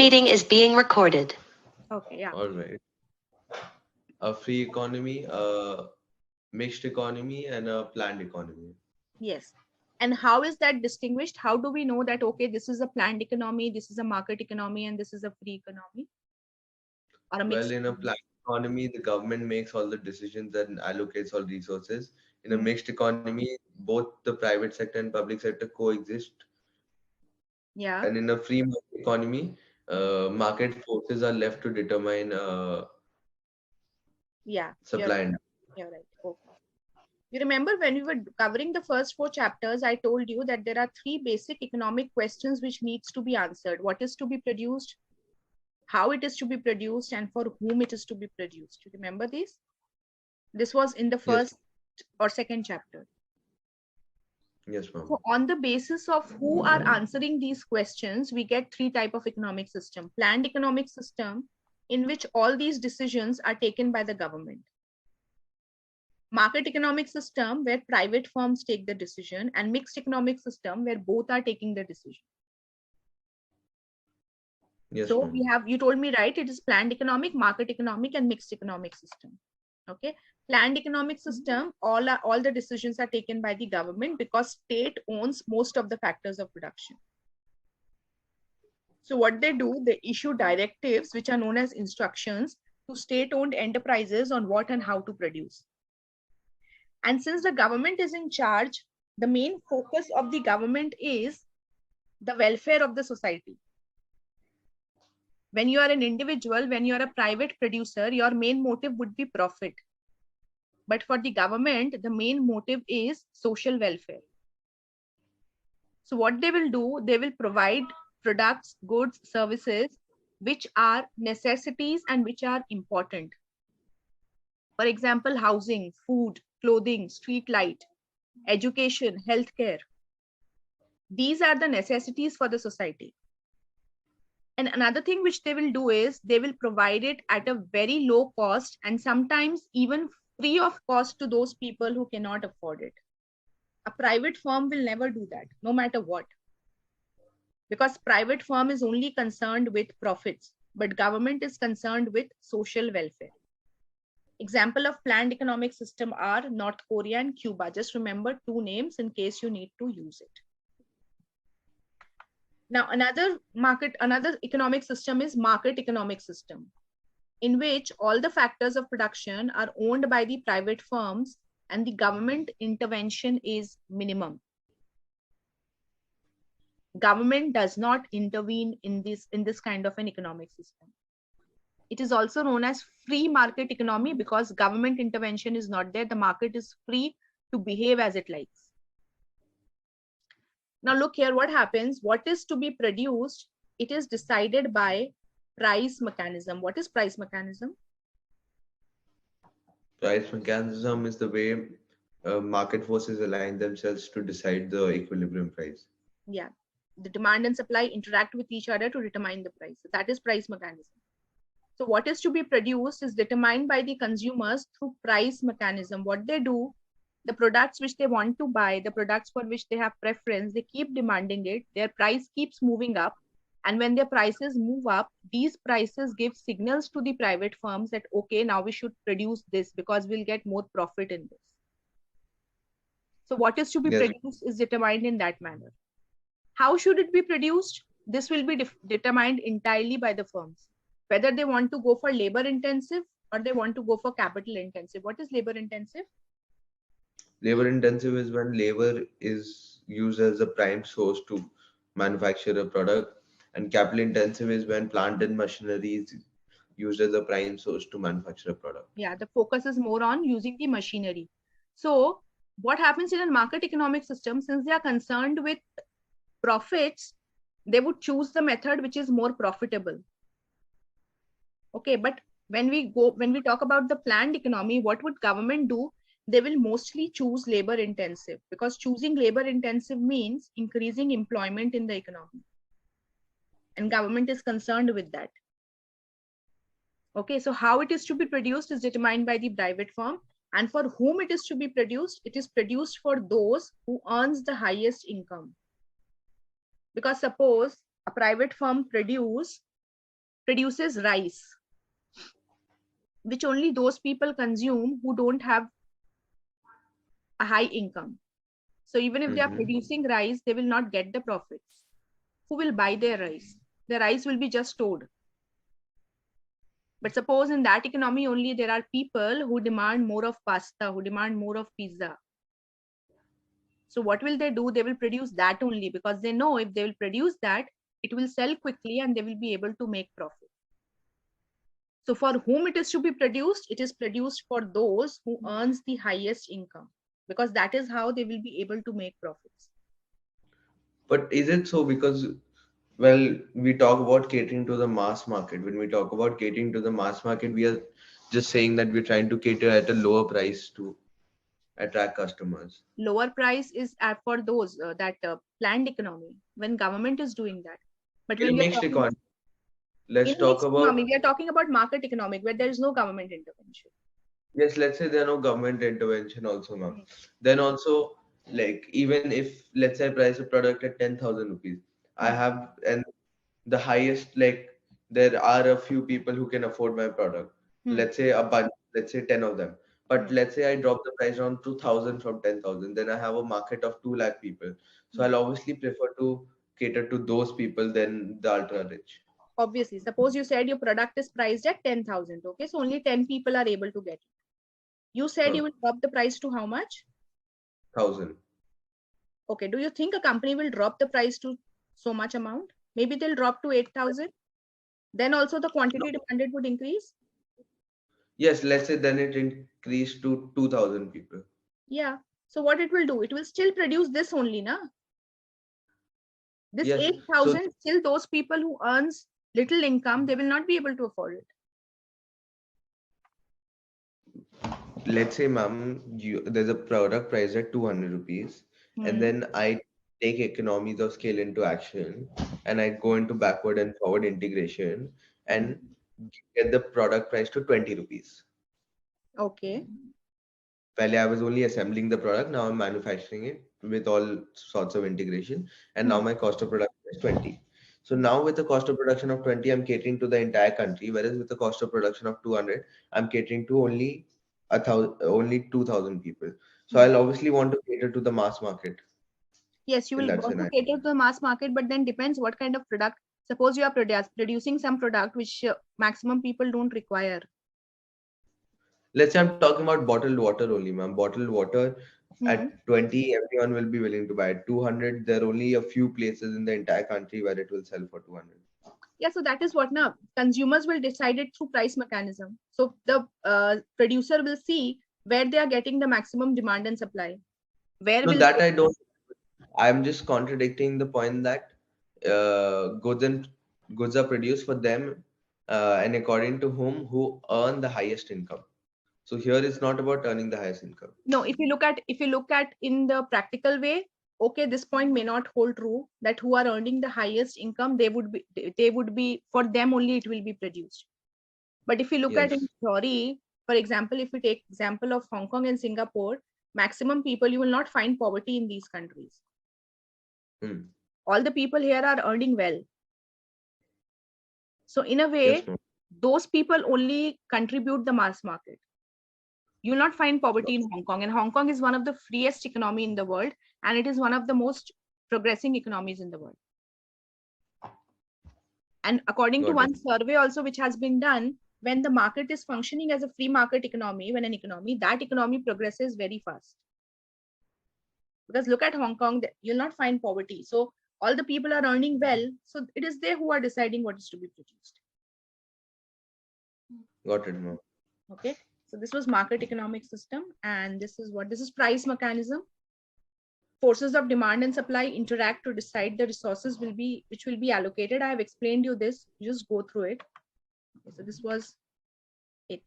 meeting is being recorded. Okay, yeah. All right. A free economy, a mixed economy, and a planned economy. Yes. And how is that distinguished? How do we know that, okay, this is a planned economy, this is a market economy, and this is a free economy or a Well, mixed in a economy? planned economy, the government makes all the decisions and allocates all resources. In a Hmm. mixed economy, both the private sector and public sector coexist. Yeah. And in a free market economy, market forces are left to determine Yeah, you're supply right. and You're right. Okay. You remember when we were covering the first 4 chapters, I told you that there are 3 basic economic questions which needs to be answered. What is to be produced, how it is to be produced, and for whom it is to be produced. You remember these? This was in the yes, first or second chapter. yes, ma'am. So on the basis of who are answering these questions, we get 3 types of economic system. Planned economic system, in which all these decisions are taken by the government. Market economic system, where private firms take the decision, and mixed economic system, where both are taking the decision. Yes, So we ma'am. have, you told me, right, it is planned economic, market economic, and mixed economic system. Okay. Planned economic system, all the decisions are taken by the government because state owns most of the factors of production. So what they do, they issue directives which are known as instructions to state-owned enterprises on what and how to produce. And since the government is in charge, the main focus of the government is the welfare of the society. When you are an individual, when you are a private producer, your main motive would be profit. But for the government, the main motive is social welfare. So what they will do, they will provide products, goods, services, which are necessities and which are important. For example, housing, food, clothing, street light, education, healthcare. These are the necessities for the society. And another thing which they will do is they will provide it at a very low cost and sometimes even free of cost to those people who cannot afford it. A private firm will never do that, no matter what. Because private firm is only concerned with profits, but government is concerned with social welfare. Example of planned economic system are North Korea and Cuba. Just remember 2 names in case you need to use it. Now, another economic system is market economic system, in which all the factors of production are owned by the private firms and the government intervention is minimum. Government does not intervene in this kind of an economic system. It is also known as free market economy because government intervention is not there. The market is free to behave as it likes. Now look here, what happens, what is to be produced, it is decided by price mechanism. What is price mechanism? Price mechanism is the way market forces align themselves to decide the equilibrium price. Yeah, the demand and supply interact with each other to determine the price. That is price mechanism. So what is to be produced is determined by the consumers through price mechanism. What they do, the products which they want to buy, the products for which they have preference, they keep demanding it. Their price keeps moving up. And when their prices move up, these prices give signals to the private firms that, okay, now we should produce this because we'll get more profit in this. So what is to be Yes, produced is determined in that manner. How should it be produced? This will be determined entirely by the firms. Whether they want to go for labor intensive or they want to go for capital intensive. What is labor intensive? labor intensive is when labor is used as a prime source to manufacture a product, and capital intensive is when plant and machinery is used as a prime source to manufacture a product. Yeah, the focus is more on using the machinery. So what happens in a market economic system, since they are concerned with profits, they would choose the method which is more profitable. Okay, but when we talk about the planned economy, what would government do? They will mostly choose labor intensive because choosing labor intensive means increasing employment in the economy. And government is concerned with that. Okay, so how it is to be produced is determined by the private firm, and for whom it is to be produced, it is produced for those who earns the highest income. Because suppose a private firm produce produces rice, which only those people consume who don't have a high income. So even if they are producing rice, they will not get the profits. Who will buy their rice? The rice will be just stored. But suppose in that economy only there are people who demand more of pasta, who demand more of pizza. So what will they do? They will produce that only, because they know if they will produce that, it will sell quickly and they will be able to make profit. So for whom it is to be produced? It is produced for those who earns the highest income, because that is how they will be able to make profits. But is it so? Because, well, we talk about catering to the mass market. When we talk about catering to the mass market, we are just saying that we're trying to cater at a lower price to attract customers. Lower price is for those that planned economy, when government is doing that. But when In we are mixed talking economy, let's in talk mixed economy, about, we are talking about market economic, where there is no government intervention. yes, let's say there are no government intervention also, ma'am. Mhm. Then also, like, even if, let's say, I price a product at 10,000 rupees, I Hmm. have, and the highest, like, there are a few people who can afford my product. Hmm. Let's say a bunch, let's say 10 of them. But Hmm. let's say I drop the price down to 1,000 from 10,000, then I have a market of 2 lakh people. So Hmm. I'll obviously prefer to cater to those people than the ultra rich. Obviously, suppose you said your product is priced at 10,000. Okay, so only 10 people are able to get it. You said Huh, you will drop the price to how much? 1,000. Okay, do you think a company will drop the price to so much amount? Maybe they'll drop to 8,000. Then also the quantity demanded would increase. Yes, let's say then it increased to 2,000 people. Yeah. So what it will do? It will still produce this only, na? This Yes. So 8,000, still those people who earns little income, they will not be able to afford it. let's say, ma'am, there's a product priced at 200 rupees, and Hmm. then I take economies of scale into action, and I go into backward and forward integration Hmm. and get the product price to 20 rupees. Okay. Well, I was only assembling the product, now I'm manufacturing it with all sorts of integration, and now Hmm. my cost of production is 20. So Hmm. now with the cost of production of 20, I'm catering to the entire country, whereas with the cost of production of 200, I'm catering to only 2,000 people. So Hmm. I'll obviously want to cater to the mass market Yes, you in will that want to scenario. cater to the mass market, but then depends what kind of product. Suppose you are producing some product which maximum people don't require. Let's say I'm talking about bottled water only, ma'am. Bottled water Hmm. at 20, everyone will be willing to buy it. 200, there are only a few places in the entire country where it will sell for 200. Yeah, so that is what now consumers will decide it through price mechanism. So the producer will see where they are getting the maximum demand and supply. Where No, will that they? I don't. I'm just contradicting the point that goods are produced for them, and according to who earn the highest income. So here it's not about earning the highest income. No, if you look at in the practical way, okay, this point may not hold true, that who are earning the highest income, they would be for them only it will be produced. But if you look at in Yes. theory, for example, if we take example of Hong Kong and Singapore, maximum people, you will not find poverty in these countries. Hmm. All the people here are earning well. So in a Yes, way, ma'am. those people only contribute the mass market. You will not find poverty in Hong Kong. And Hong Kong is one of the freest economy in the world, and it is one of the most progressing economies in the world. And according to Got it. one survey also which has been done, when the market is functioning as a free market economy, when an economy, that economy progresses very fast. Because look at Hong Kong, you'll not find poverty. So all the people are earning well. So it is they who are deciding what is to be produced. Got it, ma'am. Okay. So this was market economic system, and this is price mechanism. Forces of demand and supply interact to decide the resources which will be allocated. I have explained you this. You just go through it. Okay, so this was it.